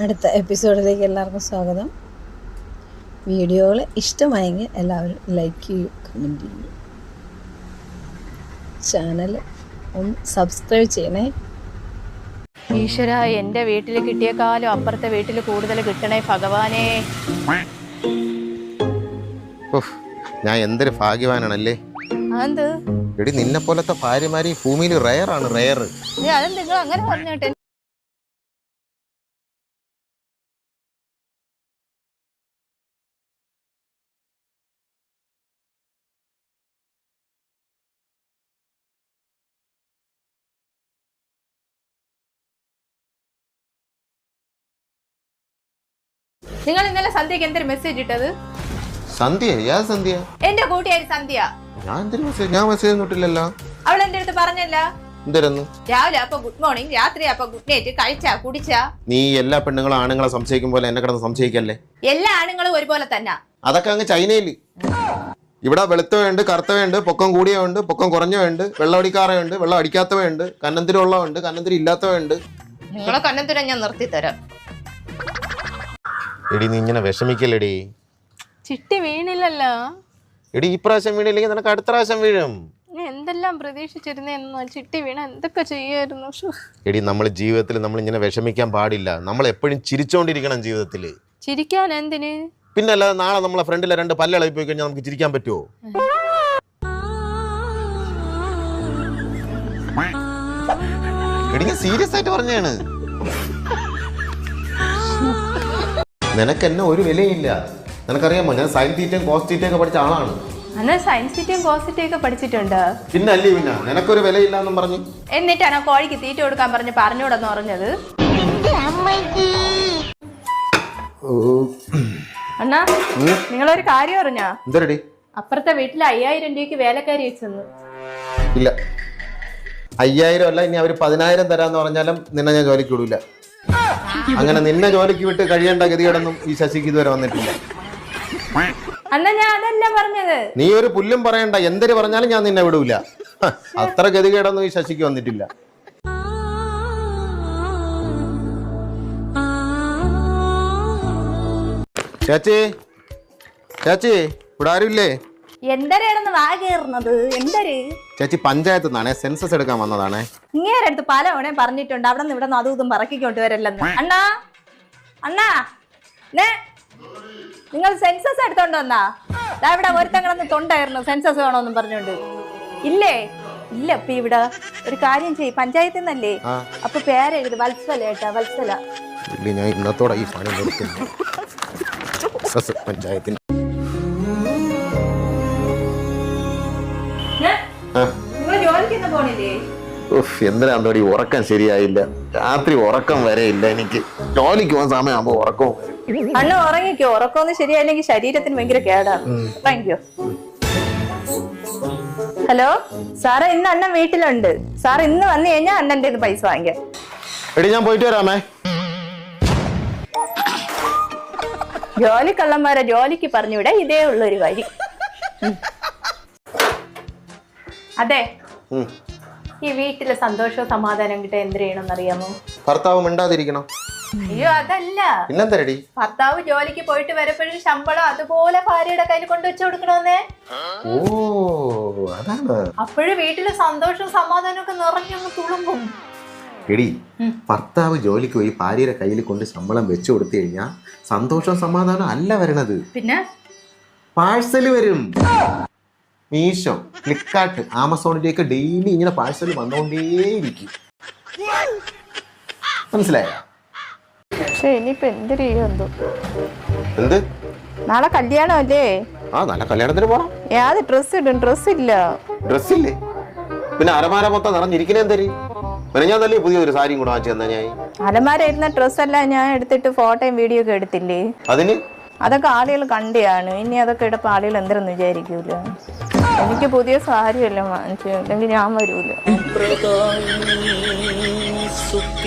അടുത്ത എപ്പിസോഡിലേക്ക് എല്ലാവർക്കും സ്വാഗതം. വീഡിയോകൾ ഇഷ്ടമായെങ്കിൽ എല്ലാവരും ലൈക്ക് ചെയ്യൂ, കമൻറ്റ് ചെയ്യൂ, ചാനൽ ഒന്ന് സബ്സ്ക്രൈബ് ചെയ്യണേ. ഈശ്വര, എൻ്റെ വീട്ടിൽ കിട്ടിയേക്കാളും അപ്പുറത്തെ വീട്ടിൽ കൂടുതൽ കിട്ടണേ ഭഗവാനേ. ഞാൻ എന്തൊരു ഭാഗ്യവാനാണല്ലേ. അതെന്ത് എടി, നിന്നെ പോലത്തെ ഭാര്യമാര് ഭൂമിയിൽ റയറാണ്, റയർ. അത് നിങ്ങൾ അങ്ങനെ പറഞ്ഞോട്ടെ. നിങ്ങൾ ഇന്നലെ സന്ധ്യക്ക് എന്തൊരു മെസ്സേജ് ഇട്ടത്? സന്ധ്യ? ഏത് സന്ധ്യ? എന്റെ കൂട്ടുകാരി സന്ധ്യ. ഞാൻ മെസ്സേജ് ഒന്നിട്ടില്ലല്ലോ. അവൾ എന്റെ അടുത്ത് പറഞ്ഞല്ല എന്തരന്ന്? രാവിലെ അപ്പൊ ഗുഡ് മോർണിംഗ്, രാത്രി അപ്പൊ ഗുഡ് നൈറ്റ്, കഴിച്ചാ കുടിച്ചാ. നീ എല്ലാ പെണ്ണുങ്ങളും ആണുങ്ങളെ സംശയിക്കും പോലെ എന്നെ കിടന്ന് സംശയിക്കല്ലേ. എല്ലാ ആണുങ്ങളും ഒരുപോലെ തന്നെ. അതൊക്കെ അങ്ങ് ചൈനയില്. ഇവിടെ വെളുത്തവയുണ്ട്, കറുത്തവയുണ്ട്, പൊക്കം കൂടിയവുണ്ട്, പൊക്കം കുറഞ്ഞവയുണ്ട്, വെള്ളം അടിക്കാറയുണ്ട്, വെള്ളം അടിക്കാത്തവയുണ്ട്, കന്നന്തിരിയുള്ളവയുണ്ട്, കന്നന്തിരി ഇല്ലാത്തവയുണ്ട്. നിങ്ങളെ കന്നന്തിരം ഞാൻ നിർത്തി തരാം. എടി, നീ ഇങ്ങനെ വിഷമിക്കല്ലേടി. ചിട്ടി വീണില്ലല്ലോ. എടി, ഈ പ്രാവശ്യം വീണില്ലെങ്കിൽ നിനക്ക് അടുത്ത പ്രാവശ്യം വീഴും. എന്തെല്ലാം പ്രതീക്ഷിച്ചിരുന്ന ചിട്ടി വീണ എന്തൊക്കെ ചെയ്യായിരുന്നു. എടി, നമ്മൾ ജീവിതത്തിൽ നമ്മൾ ഇങ്ങനെ വിഷമിക്കാൻ പാടില്ല. നമ്മൾ എപ്പോഴും ചിരിച്ചോണ്ടിരിക്കണം ജീവിതത്തിൽ. ചിരിക്കാൻ എന്തിന്? പിന്നെ അല്ലാതെ നാളെ നമ്മളെ ഫ്രണ്ടിലെ രണ്ട് പല്ലളയി പോയി കഴിഞ്ഞാൽ നമുക്ക് ചിരിക്കാൻ പറ്റുമോ? എടി, ഞാൻ സീരിയസ് ആയിട്ട് പറഞ്ഞാണ്. നിനക്ക് എന്നെ ഒരു വിലയില്ല. നിനക്കറിയാമോ, ഞാൻ സൈൻ തീറ്റയും കോസ് തീറ്റയും ഒക്കെ പഠിച്ച ആളാണ്. സയൻസ് തീറ്റയും കോസ് തീറ്റയും ഒക്കെ പഠിച്ചിട്ടുണ്ട്. പിന്നെ അല്ലേ, പിന്നെ നിനക്കൊരു വിലയില്ല എന്നും പറഞ്ഞു. എന്നിട്ടാണ് കോഴിക്ക് തീറ്റ കൊടുക്കാൻ പറഞ്ഞൂടെന്ന് പറഞ്ഞത്. അണ്ണാ, നിങ്ങളൊരു കാര്യം അറിഞ്ഞാ? എന്തരടി? അപ്പുറത്തെ വീട്ടിൽ 5000 രൂപയ്ക്ക് വേലക്കാരി വെച്ചെന്ന്. ഇല്ല, 5000 അല്ല, ഇനി അവര് 10000 തരാന്ന് പറഞ്ഞാലും നിന്നെ ഞാൻ ജോലിക്ക് വിടൂല. അങ്ങനെ നിന്നെ ജോലിക്ക് വിട്ട് കഴിയേണ്ട ഗതികേടൊന്നും ഈ ശശിക്ക് ഇതുവരെ വന്നിട്ടില്ല. അണ്ണാ, ഞാൻ അതല്ല പറഞ്ഞത്. നീ ഒരു പുല്ലും പറയണ്ട, എന്തൊരു പറഞ്ഞാലും ഞാൻ നിന്നെ വിടൂല. അത്ര ഗതികേടൊന്നും ഈ ശശിക്ക് വന്നിട്ടില്ല. ചേച്ചി, ചേച്ചി, ഇവിടെ ആരുമില്ലേ? എന്തരാണെന്ന് വാ കയറുന്നത്? എന്തര്? ചേച്ചി, പഞ്ചായത്ത് നിന്നാണേ, സെൻസസ് എടുക്കാൻ വന്നതാണേ. ഇങ്ങേരെ അടുത്ത് പല തവണയും പറഞ്ഞിട്ടുണ്ട് അവിടെ നിന്ന് ഇവിടെ നിന്ന് അതും ഇതും പറക്കിക്കൊണ്ട് വരല്ലെന്ന്. അണ്ണാ, അണ്ണാ, നിങ്ങൾ സെൻസസ് എടുത്തോണ്ട് വന്നാ? ഇവിടെ ഒരുത്തങ്ങളൊന്ന് തൊണ്ടായിരുന്നു സെൻസസ് വേണോന്നും പറഞ്ഞോണ്ട്. ഇല്ലേ? ഇല്ല. ഇപ്പൊ ഇവിടെ ഒരു കാര്യം ചെയ്യും, പഞ്ചായത്തിൽ നിന്നല്ലേ, അപ്പൊ പേരെഴുതി വത്സല ഏട്ടാ, വത്സല. ഞാൻ ഇന്നത്തോടെ ഈ പണി നിർത്തുന്നു. പഞ്ചായത്തിന് എന്തിനാന്തോടി ഉറക്കം ശരിയായില്ല. രാത്രി ഉറക്കം വരെ ഇല്ല എനിക്ക്. ജോലിക്ക് പോകാൻ സമയമാകുമ്പോ ഉറക്കവും. അണ്ണ ഉറങ്ങിക്കോ. ഉറക്കമൊന്നും ശരിയായില്ലെങ്കിൽ ശരീരത്തിന് ഭയങ്കര കേടാണ്. Thank you. ഹലോ സാറേ, ഇന്ന് അണ്ണൻ വീട്ടിലുണ്ട്. സാർ ഇന്ന് വന്നു കഴിഞ്ഞാൽ അണ്ണന്റെ പൈസ വാങ്ങിക്കാം. എടി, ഞാൻ പോയിട്ട് വരാമേ. ജോലിക്കള്ളന്മാരെ ജോലിക്ക് പറഞ്ഞുവിടെ, ഇതേ ഉള്ളൊരു വഴി. അതെ, ഈ വീട്ടിലെ സന്തോഷവും സമാധാനം കിട്ടാൻ എന്ത് ചെയ്യണമെന്ന് അറിയാമോ? ഭർത്താവ് മിണ്ടാതിരിക്കണം. അയ്യോ, അതല്ല. പിന്നെന്തരടി? ഭർത്താവ് ജോലിക്ക് പോയിട്ട് വരപ്പോഴും ശമ്പളം അതുപോലെ ഭാര്യയുടെ കയ്യിൽ കൊണ്ടുവച്ചു കൊടുക്കണമെന്നേ. ഓ, അതാണ്. അപ്പോഴും വീട്ടിലെ സന്തോഷവും സമാധാനവും ഒക്കെ നിറഞ്ഞങ്ങ് തുളുമ്പും. എടി, ഭർത്താവ് ജോലിക്ക് പോയി ഭാര്യയുടെ കയ്യിൽ കൊണ്ട് ശമ്പളം വെച്ചു കൊടുത്തു കഴിഞ്ഞാൽ സന്തോഷവും സമാധാനം അല്ല വരണത്. പിന്നെ പാഴ്സല് വരും. മീഷോ, ഫ്ലിപ്കാർട്ട്, ആമസോണിലേക്ക് ഡെയിലി ഇങ്ങനെ പാഴ്സൽ വന്നുകൊണ്ടേയിരിക്കും. മനസ്സിലായോ? പക്ഷെ ഇനിയിപ്പോ എന്ത് ചെയ്യോ? എന്ത്? നാളെ കല്യാണം അല്ലേ? നാളെ കല്യാണത്തിന് പോണം. ഏത് ഡ്രസ് ഇടും? ഡ്രസ് ഇല്ല. ഡ്രസ് ഇല്ലേ? പിന്നെ അലമാര മൊത്തം നിറഞ്ഞിരിക്കണേ എന്തര്? ഞാൻ തന്നെ പുതിയൊരു സാരിയും കൂടെ വാങ്ങിച്ചു തന്നെ. ഞാൻ അലമാര ഇരുന്ന ഡ്രസ്സെല്ലാം ഞാൻ എടുത്തിട്ട് ഫോട്ടോയും വീഡിയോ ഒക്കെ എടുത്തില്ലേ? അതിന് അതൊക്കെ ആളുകൾ കണ്ടിയാണ്. ഇനി അതൊക്കെ ഇടപ്പോ ആളുകൾ എന്തെന്ന് വിചാരിക്കൂല. എനിക്ക് പുതിയ സാരിയല്ല വാങ്ങിച്ചു, അല്ലെങ്കിൽ ഞാൻ വരൂല. സുഖ